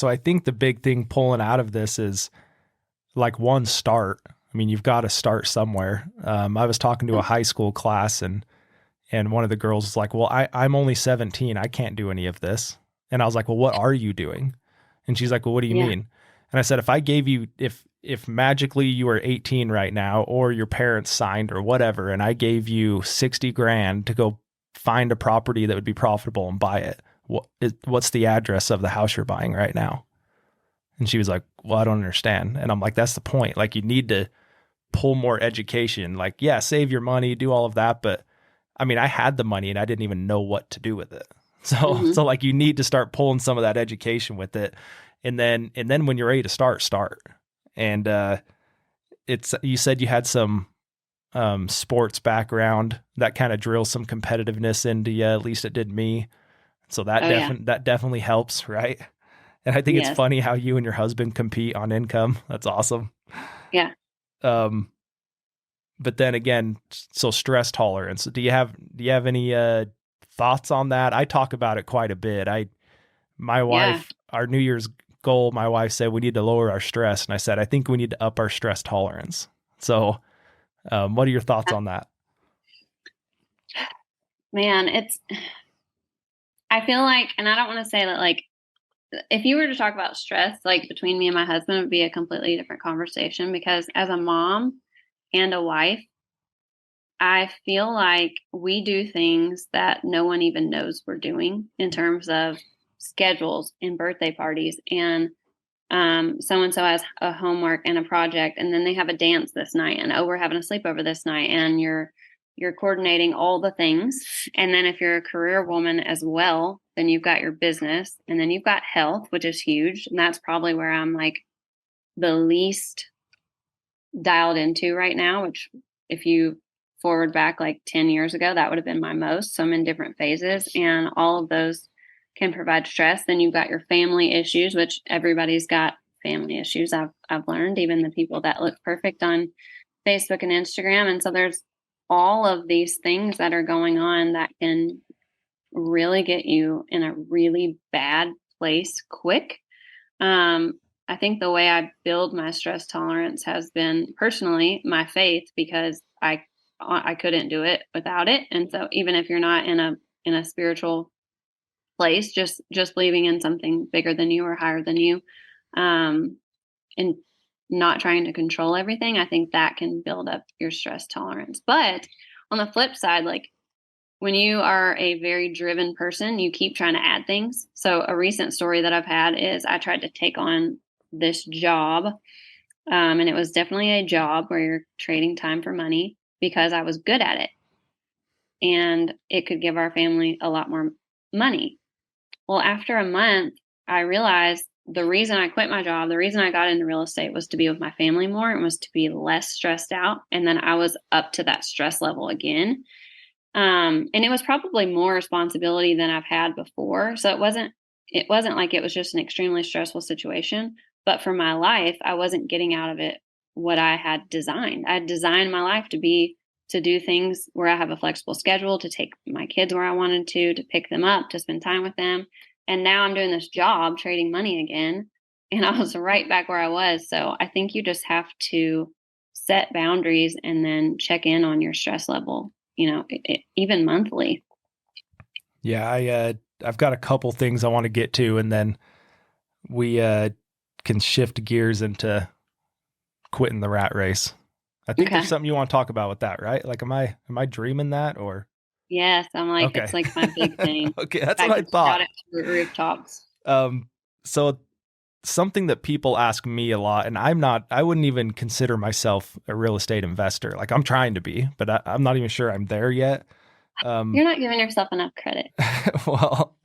So I think the big thing pulling out of this is like one start. I mean, you've got to start somewhere. I was talking to a high school class and one of the girls was like, well, I'm only 17. I can't do any of this. And I was like, well, what are you doing? And she's like, well, what do you Yeah. mean? And I said, if I gave you, if magically you were 18 right now, or your parents signed or whatever, and I gave you 60 grand to go find a property that would be profitable and buy it, what's the address of the house you're buying right now? And she was like, well, I don't understand. And I'm like, that's the point. Like, you need to pull more education. Like, yeah, save your money, do all of that. But I mean, I had the money and I didn't even know what to do with it. So, Hmm. so like you need to start pulling some of that education with it. And then when you're ready to start. And, you said you had some, sports background that kind of drills some competitiveness into you. At least it did me. So Oh yeah. that definitely helps. Right. And I think it's Yes. funny how you and your husband compete on income. That's awesome. Yeah. Um, but then again, so stress tolerance. Do you have any thoughts on that? I talk about it quite a bit. My Yeah. wife, our New Year's goal, my wife said we need to lower our stress, and I said I think we need to up our stress tolerance. So, what are your thoughts on that? Man, I feel like, and I don't want to say that, like, if you were to talk about stress, like between me and my husband, it would be a completely different conversation because as a mom and a wife, I feel like we do things that no one even knows we're doing in terms of schedules and birthday parties. And so and so has a homework and a project, and then they have a dance this night, and oh, we're having a sleepover this night, and you're coordinating all the things. And then if you're a career woman as well, then you've got your business, and then you've got health, which is huge, and that's probably where I'm like the least dialed into right now. Which, if you forward back like 10 years ago, that would have been my most. So I'm in different phases, and all of those can provide stress. Then you've got your family issues, which everybody's got family issues. I've learned, even the people that look perfect on Facebook and Instagram. And so there's all of these things that are going on that can really get you in a really bad place quick. I think the way I build my stress tolerance has been personally my faith, because I couldn't do it without it. And so even if you're not in a spiritual place, just believing in something bigger than you or higher than you, and not trying to control everything, I think that can build up your stress tolerance. But on the flip side, like when you are a very driven person, you keep trying to add things. So a recent story that I've had is I tried to take on this job, and it was definitely a job where you're trading time for money because I was good at it and it could give our family a lot more money. Well, after a month, I realized the reason I quit my job, the reason I got into real estate was to be with my family more and was to be less stressed out. And then I was up to that stress level again. And it was probably more responsibility than I've had before. So it wasn't like it was just an extremely stressful situation, but for my life, I wasn't getting out of it what I had designed. I had designed my life to do things where I have a flexible schedule, to take my kids where I wanted to pick them up, to spend time with them. And now I'm doing this job trading money again. And I was right back where I was. So I think you just have to set boundaries and then check in on your stress level, even monthly. Yeah, I've got a couple things I want to get to, and then we can shift gears into quitting the rat race. I think there's Okay. something you want to talk about with that, right? Like, am I dreaming that or? Yes. I'm like, Okay. it's like my big thing. Okay, that's what I I could shout thought. it to the rooftops. Um, so something that people ask me a lot, and I wouldn't even consider myself a real estate investor. Like, I'm trying to be, but I'm not even sure I'm there yet. You're Um, not giving yourself enough credit. well,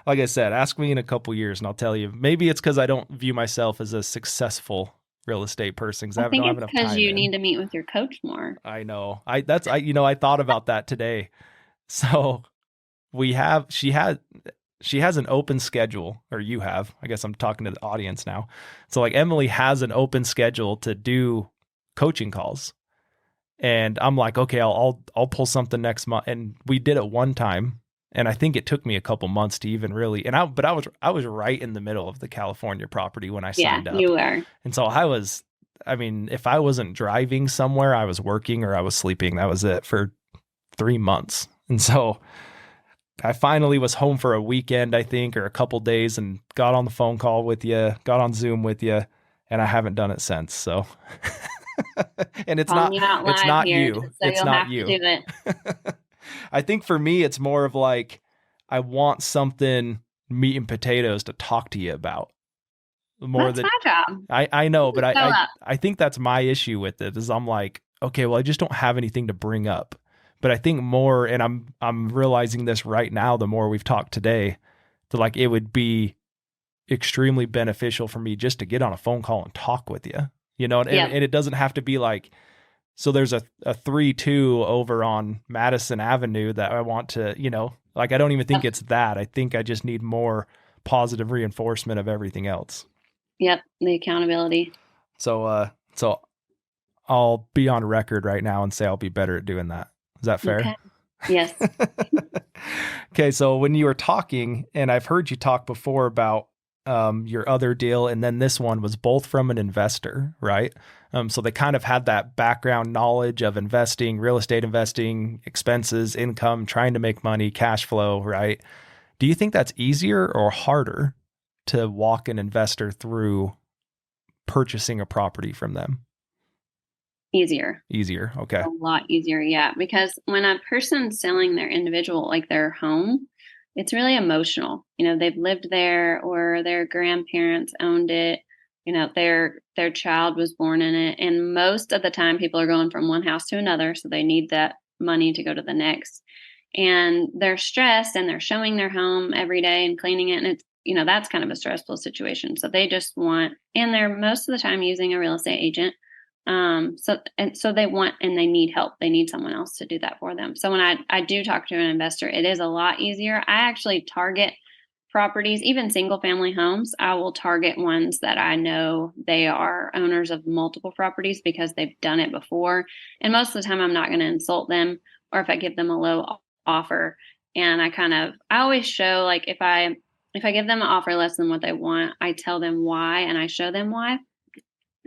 like I said, ask me in a couple years and I'll tell you. Maybe it's because I don't view myself as a successful real estate person because I I think don't have it's enough because time you in. need to meet with your coach more. I know. I thought about that today. So she has an open schedule, or you have. I guess I'm talking to the audience now. So like Emily has an open schedule to do coaching calls. And I'm like, okay, I'll pull something next month. And we did it one time And I think it took me a couple months to even really, but I was right in the middle of the California property when I Yeah, signed up. you are. And so I mean, if I wasn't driving somewhere, I was working or I was sleeping. That was it for 3 months. And so I finally was home for a weekend, I think, or a couple days, and got on the phone call with you, got on Zoom with you, and I haven't done it since. So, and Calling you out it's live not here, you. just so It's you'll not have to you. do it. I think for me, it's more of like, I want something meat and potatoes to talk to you about more That's than my job. I know, but Show up. I think that's my issue with it is I'm like, okay, well, I just don't have anything to bring up. But I think more, and I'm realizing this right now, the more we've talked today, that like it would be extremely beneficial for me just to get on a phone call and talk with you. You know, Yep. and it doesn't have to be like, so there's a 3-2 over on Madison Avenue that I want to, you know, like I don't even think Yep. it's that. I think I just need more positive reinforcement of everything else. Yep. The accountability. So I'll be on record right now and say I'll be better at doing that. Is that fair? Okay. Yes. Okay, so when you were talking, and I've heard you talk before about your other deal, and then this one was both from an investor, right? So they kind of had that background knowledge of investing, real estate investing, expenses, income, trying to make money, cash flow, right? Do you think that's easier or harder to walk an investor through purchasing a property from them? Easier. Easier. Okay. A lot easier, yeah. Because when a person's selling their individual, like their home, it's really emotional. You know, they've lived there or their grandparents owned it. You know, their child was born in it. And most of the time people are going from one house to another. So they need that money to go to the next. And they're stressed and they're showing their home every day and cleaning it. And it's, you know, that's kind of a stressful situation. So they just want, and they're most of the time using a real estate agent. So they want and they need help. They need someone else to do that for them. So when I do talk to an investor, it is a lot easier. I actually target properties, even single family homes. I will target ones that I know they are owners of multiple properties because they've done it before. And most of the time I'm not going to insult them, or if I give them a low offer. And I always show, like, if I give them an offer less than what they want, I tell them why and I show them why.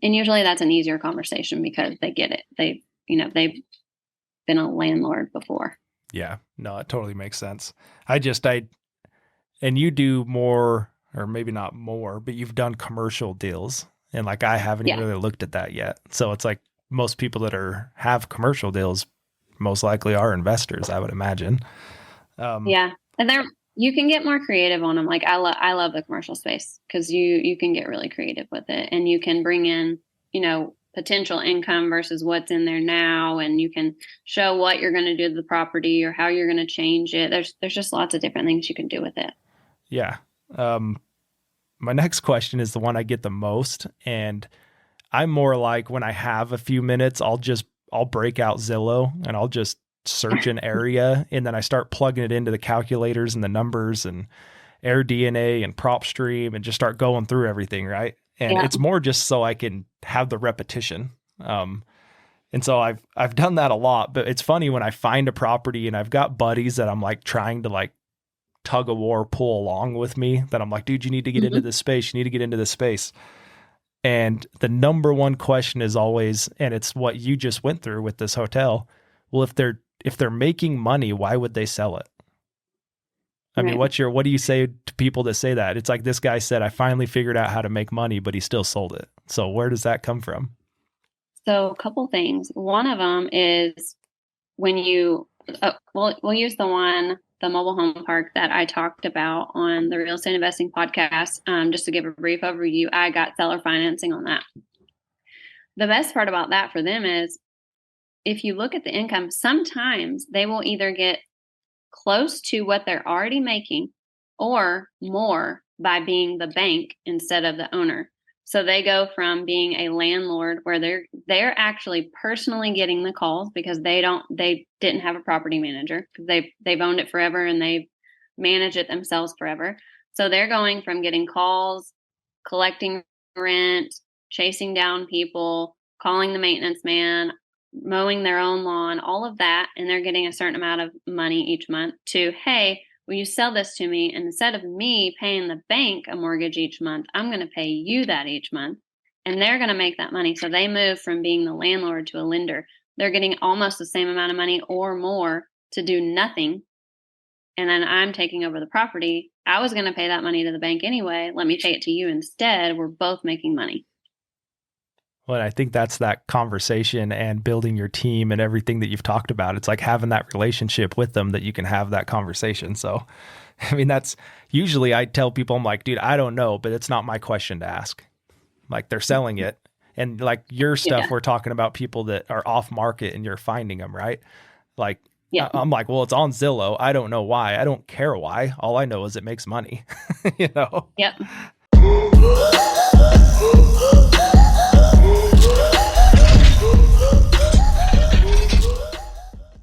And usually that's an easier conversation because they get it. They've been a landlord before. Yeah, no, it totally makes sense. And you do more, or maybe not more, but you've done commercial deals. And like, I haven't Yeah. even really looked at that yet. So it's like most people that have commercial deals most likely are investors, I would imagine. Yeah. And you can get more creative on them. Like I love the commercial space because you can get really creative with it and you can bring in, you know, potential income versus what's in there now. And you can show what you're going to do to the property or how you're going to change it. There's just lots of different things you can do with it. Yeah. My next question is the one I get the most. And I'm more like, when I have a few minutes, I'll break out Zillow and I'll just search an area. And then I start plugging it into the calculators and the numbers and AirDNA and PropStream and just start going through everything. Right. And Yeah. it's more just so I can have the repetition. And so I've done that a lot, but it's funny when I find a property and I've got buddies that I'm like trying to like tug of war pull along with me, that I'm like, dude, you need to get into this space. You need to get into this space. And the number one question is always, and it's what you just went through with this hotel. Well, if they're making money, why would they sell it? I mean, Right. what do you say to people that say that? It's like, this guy said, I finally figured out how to make money, but he still sold it. So where does that come from? So a couple things. One of them is when we'll use the mobile home park that I talked about on the real estate investing podcast. Just to give a brief overview, I got seller financing on that. The best part about that for them is if you look at the income, sometimes they will either get close to what they're already making or more by being the bank instead of the owner. So they go from being a landlord where they're actually personally getting the calls because they didn't have a property manager because they've owned it forever and they've managed it themselves forever. So they're going from getting calls, collecting rent, chasing down people, calling the maintenance man, mowing their own lawn, all of that, and they're getting a certain amount of money each month, to, hey, will you sell this to me? And instead of me paying the bank a mortgage each month, I'm going to pay you that each month. And they're going to make that money. So they move from being the landlord to a lender. They're getting almost the same amount of money or more to do nothing. And then I'm taking over the property. I was going to pay that money to the bank anyway. Let me pay it to you instead. We're both making money. Well, I think that's that conversation and building your team and everything that you've talked about. It's like having that relationship with them that you can have that conversation. So, I mean, that's usually I tell people, I'm like, dude, I don't know, but it's not my question to ask. Like they're selling it. And like your stuff, we're talking about people that are off market and you're finding them, right? Like, I'm like, well, it's on Zillow. I don't know why. I don't care why. All I know is it makes money, you know? Yep.